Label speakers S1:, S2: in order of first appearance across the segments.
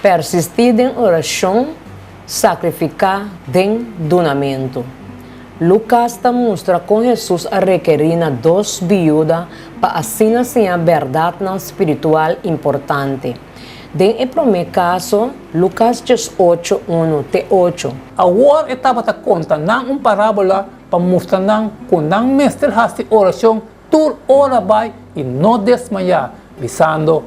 S1: persistir em oração, sacrificar em donamento. Lucas mostra com Jesus a requerir na dos viúvas para assim a verdade espiritual importante. Em primeiro caso, Lucas 8, 1-8.
S2: Agora estava a contar uma parábola para mostrar que o mestre faz oração, toda hora vai e não desmaiar, visando.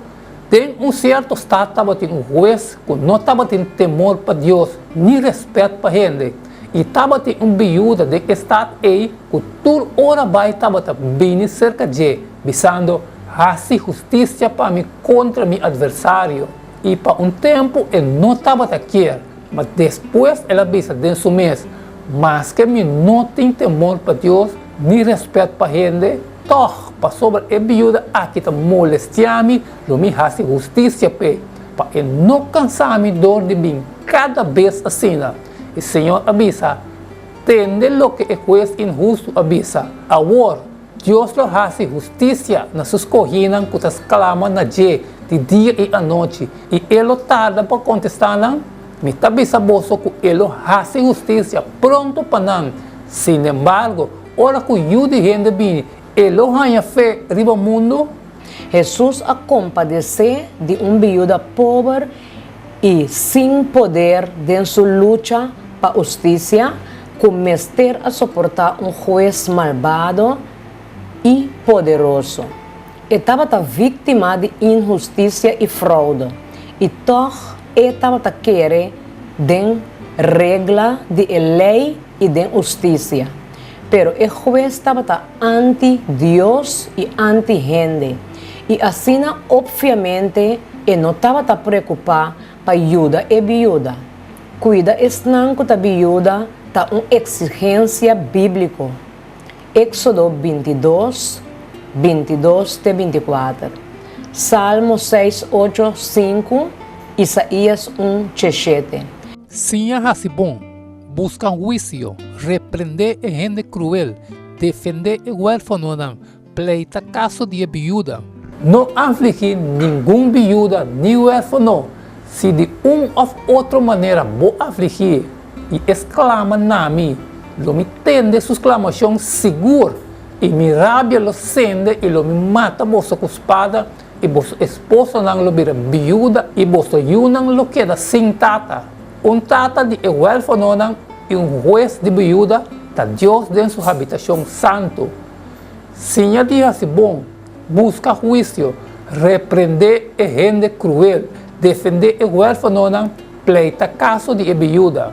S2: Tem certo estado, estava um juiz que não estava tendo temor para Deus, nem respeito para a gente. E estava viúva de estado aí, que toda hora vai estava bem cerca de, visando, fazer justiça para mim contra meu adversário. E para tempo ele não estava aqui, mas depois ela visa dentro do mês, mas que me não tem temor para Deus, nem respeito para a gente, toch, para sobre a viúva aqui está molestando-me, eu me faço justiça para ele não cansar-me dor de mim, cada vez assim. E o Senhor avisa, tende o que é juiz injusto avisa, agora, Deus lhe faz justiça nas suas corrinas que as clama na dia, de dia e à noite, e ele tarda para contestar, me avisa bolso que ele faz justiça pronto para não. Sin embargo, ora que o de gente bem, ele ganha fé riba mundo.
S1: Jesus a compadece de viúva pobre e sem poder de sua luta para a justiça, começar a suportar juiz malvado e poderoso. Estava vítima de injustiça e fraude, e toch estava querer de regra de lei e de justiça. Pero o juez estava anti-Deus e anti-gente, e assim, obviamente, ele não estava preocupado para ajudar a viúva. Cuida não que a viúva está uma exigência bíblica. Éxodo 22, 22-24. Salmo 6, 8, 5. Isaías 1, 17.
S2: Sim, é bom. Busca juízo, repreender a gente cruel, defender o huérfano, pleita caso de viúva. Não afligir nenhum viúva nem huérfano. Se de ou outra maneira vou afligir e exclama na mim, lo me tende sua exclamação segura e me rabia lo sende e lo me mata vossa com espada e vosso esposo não lo vira viúva e vosso não lo queda sem tata. Tata de huérfano e juez de viúva está Deus dentro sua habitação santo. Sim, a dia se bom, busca juízo, repreender a gente cruel, defender o huérfano, pleita caso de viúva.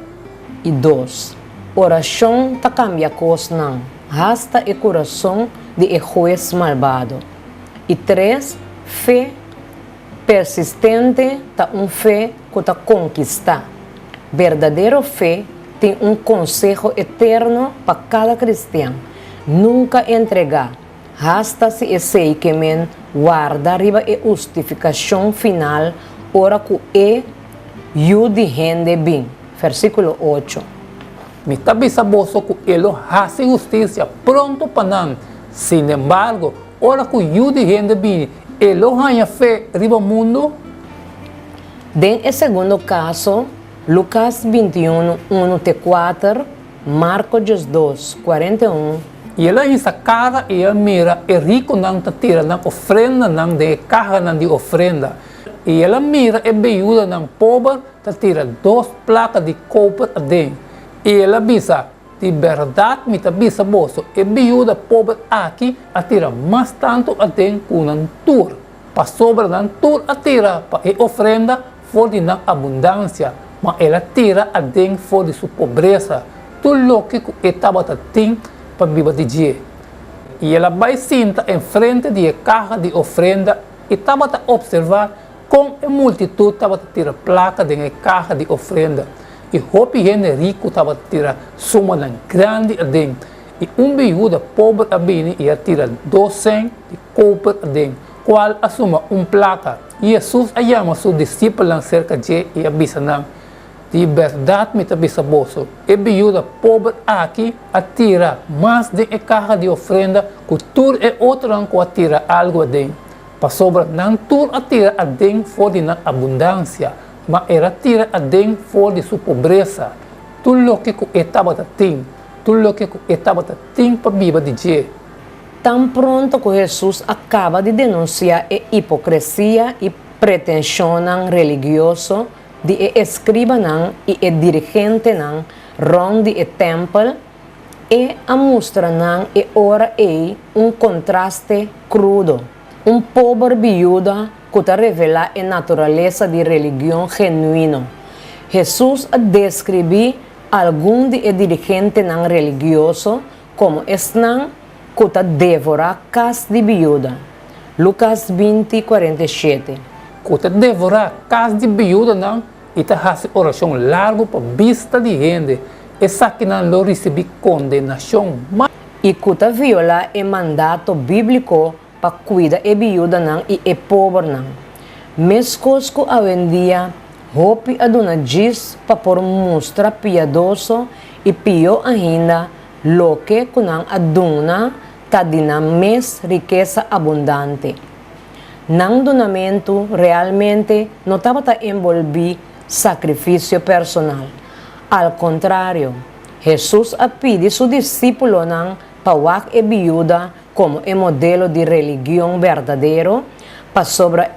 S1: E 2. Oração ta cambia coisa não, rasta o coração de juez malvado. E 3. Fé persistente ta fé que ta conquista. Verdadeiro fé tem conselho eterno para cada cristão. Nunca entregar, rasta se esse que men guarda riba e justificação final, ora que é de gente bem. Versículo 8.
S2: Me tabisa bolso que ele hace justiça pronto para não. Sin embargo, ora que de gente bem, ele ganha fé riba mundo.
S1: Den segundo caso, Lucas 21, 1-4, Marcos 2, 41.
S2: E ela essa cara e a mira e rico não te tira na ofrenda não de carga não de ofrenda. E ela mira e viúva não pobre te tira 2 placas de cobre a dentro. E ela visa de verdade me te visa bolso e viúva pobre aqui a tira mais tanto a dentro com um tour. Para sobra não tour a tira para a ofrenda for de na abundância. Mas ela tira a dentro for de sua pobreza. Tudo o que estava tem para viver de dia. E ela vai sentar em frente de carga de ofrenda e estava a observar como a multidão estava a tirar placa de carga de ofrenda. E o gente rico estava a tirar suma grande a dentro. E viúva pobre a bem e a tira 200 de cobre a dentro. Qual assuma placa. E Jesus a chama seus discípulos cerca de e avisa não. De verdade me tabisa bolso. E viúva pobre aqui atira mais de carga de ofrenda que tudo é outro que atira algo dentro. Para sobra não tudo atira a dentro for de abundância. maeratira adem for de sua pobreza, tudo lo que estava tatim, tudo lo que estava tatim para viva de dia.
S1: Tan pronto que Jesus acaba de denunciar a hipocrisia e pretensão religioso de escriba e dirigente rond de templo, e a mostra e ora contraste crudo. Pobre viúva que revela a natureza de religião genuíno. Jesus descreve algum de dirigente religioso como estão que devora casa de viúva. Lucas 20:47.
S2: Que devora casa de viúva não, e faz oração largo para vista de gente. Essa que não lo recebi condenação.
S1: E que viola o mandato bíblico para cuidar a viúva e pobre. Mescos que a vendia, hope a dona diz para por mostrar piedoso e pior ainda, lo que kunang aduna tadina mes riqueza abundante. Nang donamento realmente não estava envolvido sacrifício personal. Al contrário, Jesus pede seu discípulo pawak e viúva como o modelo de religião verdadeiro para sobre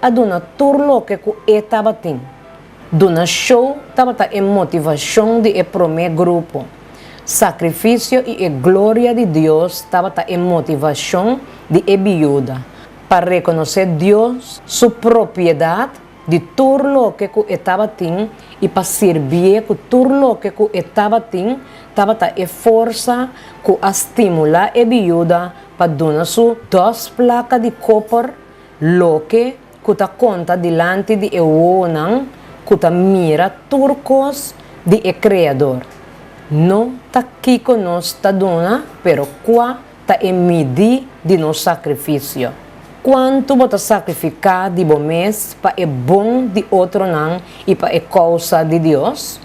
S1: aduna turlo que estava tendo. Duna show estava em motivação de primeiro grupo. Sacrifício e glória de Deus estava em motivação de viúva. Para reconhecer Deus, sua propriedade de turlo que estava tendo e para servir que turlo que estava tendo, estava a força que estimular a viúva para dar su 2 placas de copper, lo que conta delante de Ewonan, que mira turcos de Criador. Não está aqui conosco, dona, pero qua está em medir de nosso sacrifício. Quanto você sacrificar de bom mês para o bom de outro não e para a causa de Deus?